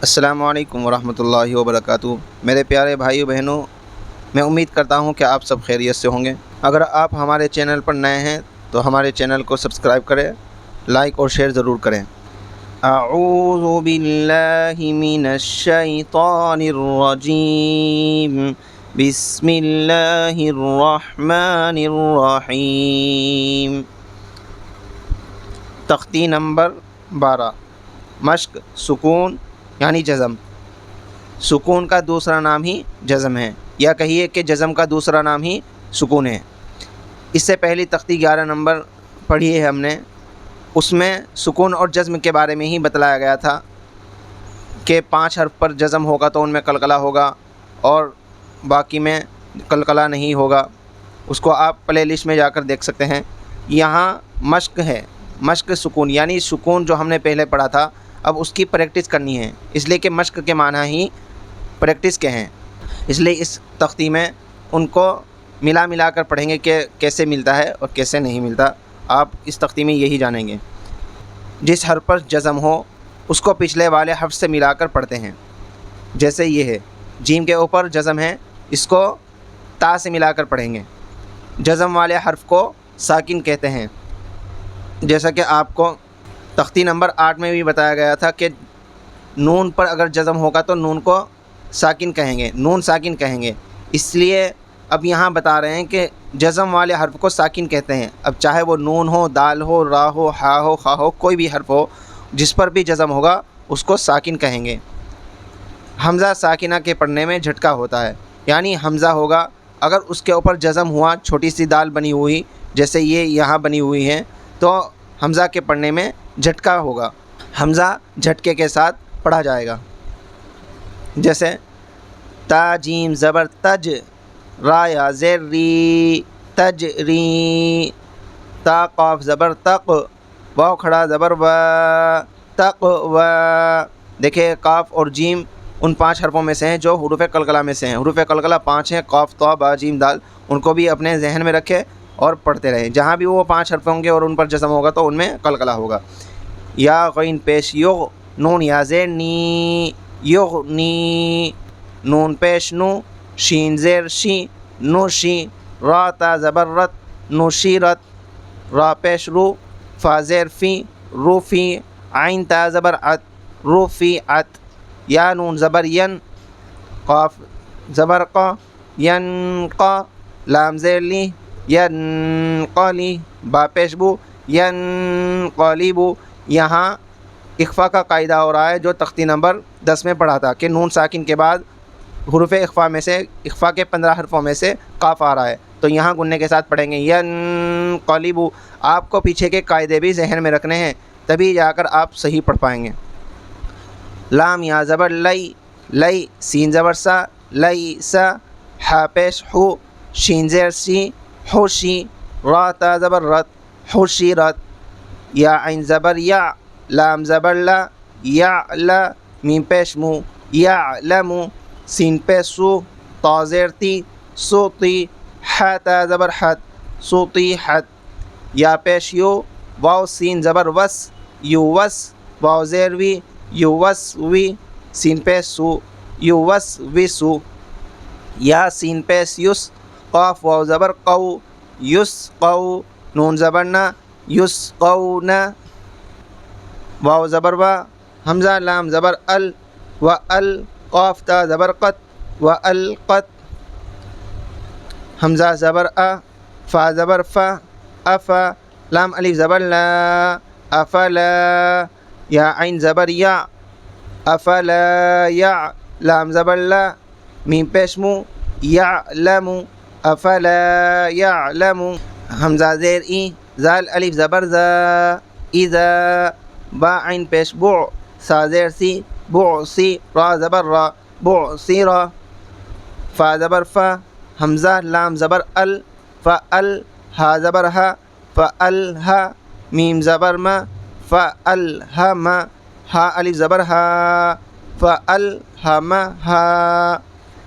السلام علیکم ورحمۃ اللہ وبرکاتہ۔ میرے پیارے بھائیو بہنوں، میں امید کرتا ہوں کہ آپ سب خیریت سے ہوں گے۔ اگر آپ ہمارے چینل پر نئے ہیں تو ہمارے چینل کو سبسکرائب کریں، لائک اور شیئر ضرور کریں۔ اعوذ باللہ من الشیطان الرجیم، بسم اللہ الرحمن الرحیم۔ تختی نمبر 12، مشق سکون یعنی جزم۔ سکون کا دوسرا نام ہی جزم ہے، یا کہیے کہ جزم کا دوسرا نام ہی سکون ہے۔ اس سے پہلی تختی 11 نمبر پڑھی ہے ہم نے، اس میں سکون اور جزم کے بارے میں ہی بتلایا گیا تھا کہ 5 حرف پر جزم ہوگا تو ان میں قلقلہ ہوگا اور باقی میں قلقلہ نہیں ہوگا۔ اس کو آپ پلے لسٹ میں جا کر دیکھ سکتے ہیں۔ یہاں مشق ہے، مشق سکون یعنی سکون جو ہم نے پہلے پڑھا تھا، اب اس کی پریکٹس کرنی ہے، اس لیے کہ مشق کے معنی ہی پریکٹس کے ہیں۔ اس لیے اس تختی میں ان کو ملا کر پڑھیں گے کہ کیسے ملتا ہے اور کیسے نہیں ملتا۔ آپ اس تختی میں یہی جانیں گے۔ جس حرف پر جزم ہو اس کو پچھلے والے حرف سے ملا کر پڑھتے ہیں۔ جیسے یہ ہے، جیم کے اوپر جزم ہے، اس کو تا سے ملا کر پڑھیں گے۔ جزم والے حرف کو ساکن کہتے ہیں، جیسا کہ آپ کو تختی نمبر 8 میں بھی بتایا گیا تھا کہ نون پر اگر جزم ہوگا تو نون کو ساکن کہیں گے، نون ساکن کہیں گے۔ اس لیے اب یہاں بتا رہے ہیں کہ جزم والے حرف کو ساکن کہتے ہیں۔ اب چاہے وہ نون ہو، دال ہو، را ہو، ہا ہو، خا ہو، کوئی بھی حرف ہو، جس پر بھی جزم ہوگا اس کو ساکن کہیں گے۔ حمزہ ساکنہ کے پڑھنے میں جھٹکا ہوتا ہے، یعنی حمزہ ہوگا، اگر اس کے اوپر جزم ہوا، چھوٹی سی دال بنی ہوئی جیسے یہ یہاں بنی ہوئی ہے، تو حمزہ کے پڑھنے میں جھٹکا ہوگا، حمزہ جھٹکے کے ساتھ پڑھا جائے گا۔ جیسے تا جیم زبر تج، را یا زیر ری، تج ری، تا قاف زبر تق، واو کھڑا زبر و، تق و۔ دیکھیں قاف اور جیم ان 5 حرفوں میں سے ہیں جو حروف قلقلہ میں سے ہیں۔ حروف قلقلہ 5 ہیں، قاف، طا، با، جیم، دال۔ ان کو بھی اپنے ذہن میں رکھے اور پڑھتے رہیں۔ جہاں بھی وہ 5 حرف ہوں گے اور ان پر جزم ہوگا تو ان میں قلقلہ ہوگا۔ یا غین پیش یغ، نون یا زیر نی، یغنی، نون پیش نو، شین زیر شی، نوشی، را تا زبر رت، نوشیرت، را پیش رو، فا زیر فی، روفی، عین تا زبر عت، روفیعت، یا نون زبر ین، قاف زبر قا، ینقا، لام زیر لی، ینقلی، با پیش بو، ینقلبو۔ یہاں اخفا کا قاعدہ ہو رہا ہے جو تختی نمبر 10 میں پڑھا تھا کہ نون ساکن کے بعد حروف اخفا میں سے، اخفا کے 15 حرفوں میں سے قاف آ رہا ہے، تو یہاں گننے کے ساتھ پڑھیں گے ینقلبو۔ آپ کو پیچھے کے قاعدے بھی ذہن میں رکھنے ہیں، تبھی جا کر آپ صحیح پڑھ پائیں گے۔ لام یا زبر لئی، لئی، سین زبر سا، لئی سا، ہا پیش ہو، شین زیر سی، ہوشی، را تا زبر رت، ہوشیرت، یا عین زبر یا، لام زبر لا، یعلا، میم پیش مو، یعلمو، سین پیش سو، تا زیر تی، سوتی، حا تا زبر حت، سوطیحت، یا پیش یو، واو سین زبر وس، یووس، واو زیر وی، یووسوی، سین پیش سو، یووسوسو، یا سین پیش یس، قاف واو زبر قو، یسقو، نون زبر نا، یسقونا، واو زبر وا، حمزہ لام زبر ال، و ال، قاف تا زبر قت، و القت، حمزہ زبر ا، فا زبر فا، افا، لام الف زبر لا، افلا، یا عین زبر یا، افلا یا، لام زبر لا، میم پیش مو، یعلمو، افلا یعلمو، حمزہ زیر ای، زال الف زبر زا، اذا، با عین پیش بع، سا زیر سی، بعسی، را زبر را، بعثرا، فا زبر فا، حمزہ لام زبر ال، فال، ہا زبر ہا، فالہا، میم زبر ما، فالہم، ہا الف زبر ہا، فالہمہا۔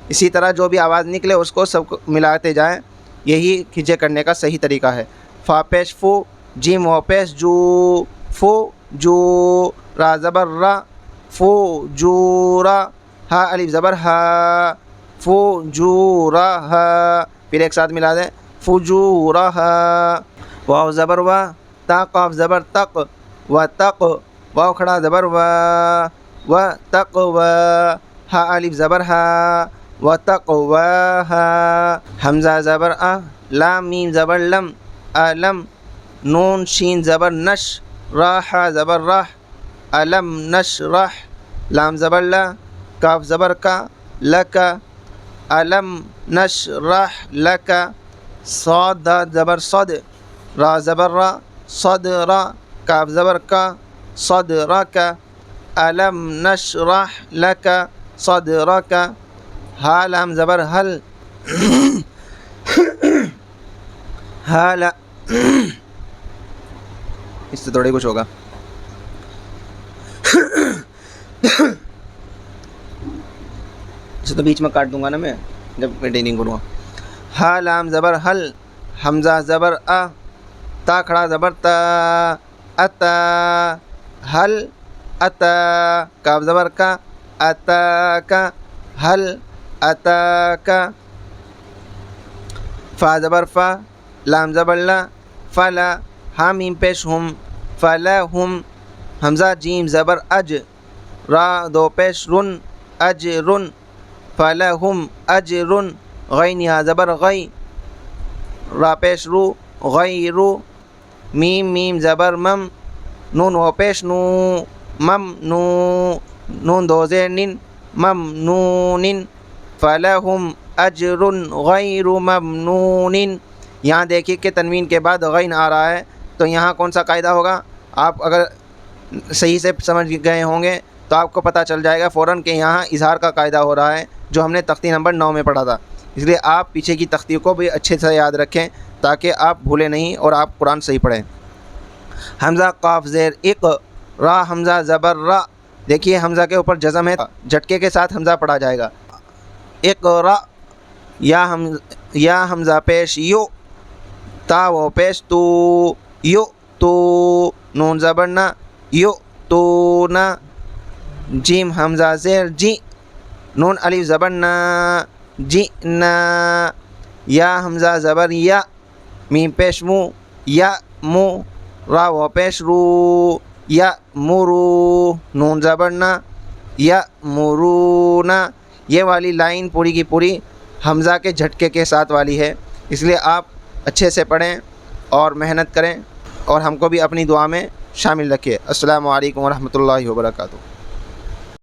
اسی طرح جو بھی آواز نکلے اس کو سب کو ملاتے جائیں، یہی کھینچے کرنے کا صحیح طریقہ ہے۔ فا پیش فو، جیم و پیش جو، فو جو، را زبر را، فجورا، ہا الف زبر ہا، فجورا ہا، پھر ایک ساتھ ملا دیں فجورا ہا، واو زبر وا، تا قاف زبر تق، و تق، واو کھڑا زبر وا، و تقوا، ہا الف زبر ہا، و تقواہا، حمزہ زبر ا، لام میم زبر لم، الم، نون شین زبر نش، راح زبر راح، الم نشرح، لام زبر لا، کاف زبر کا، لک، الم نشرح لک، صاد زبر صد، را زبر را، صدر، کاف زبر کا، صدرک، الم نشرح لک صدرک، ہا لام زبر حل، حال، اس سے تھوڑے کچھ ہوگا، اسے تو بیچ میں کاٹ دوں گا نا میں جب میٹنگ کروں گا. ہا لام زبر حل، حمزہ زبر ا، تا کھڑا زبر تا، اتا، حل اتا، کاف زبر کا، اتا کا، حل اتا کا، فا زبر فا، لام زبر لا، فلا، ہا میم پیش ہم، فلا ہم، حمزہ جیم زبر اج، را دو پیش رن، اجرن، فلہم اجرن، غین یا زبر غی، را پیش رو، غیرو، میم میم زبر مم، نون و پیش نو، ممنو، نون دو زیر نن، ممنون، فلہم اجر غیر ممنون. یہاں دیکھیے کہ تنوین کے بعد غین آ رہا ہے، تو یہاں کون سا قاعدہ ہوگا؟ آپ اگر صحیح سے سمجھ گئے ہوں گے تو آپ کو پتہ چل جائے گا فوراً کہ یہاں اظہار کا قاعدہ ہو رہا ہے، جو ہم نے تختی نمبر 9 میں پڑھا تھا. اس لیے آپ پیچھے کی تختی کو بھی اچھے سے یاد رکھیں تاکہ آپ بھولیں نہیں اور آپ قرآن صحیح پڑھیں. حمزہ قاف زیر اق، را حمزہ زبر را، دیکھیے حمزہ کے اوپر جزم ہے، جھٹکے کے ساتھ حمزہ پڑھا جائے گا. اقرا، یا حمزہ پیش یو، تا و پیش تو، یو تو، نون زبر نا، یو تو نا، جیم حمزہ زیر جی، نون الف زبر نا، جی نا، یا حمزہ زبر یا، میم پیش مو، یا مو، را و پیش رو، یا مرو، نون زبر نا، یا مرونا. یہ والی لائن پوری کی پوری حمزہ کے جھٹکے کے ساتھ والی ہے، اس لیے آپ اچھے سے پڑھیں اور محنت کریں اور ہم کو بھی اپنی دعا میں شامل رکھیں. السلام علیکم ورحمۃ اللہ وبرکاتہ.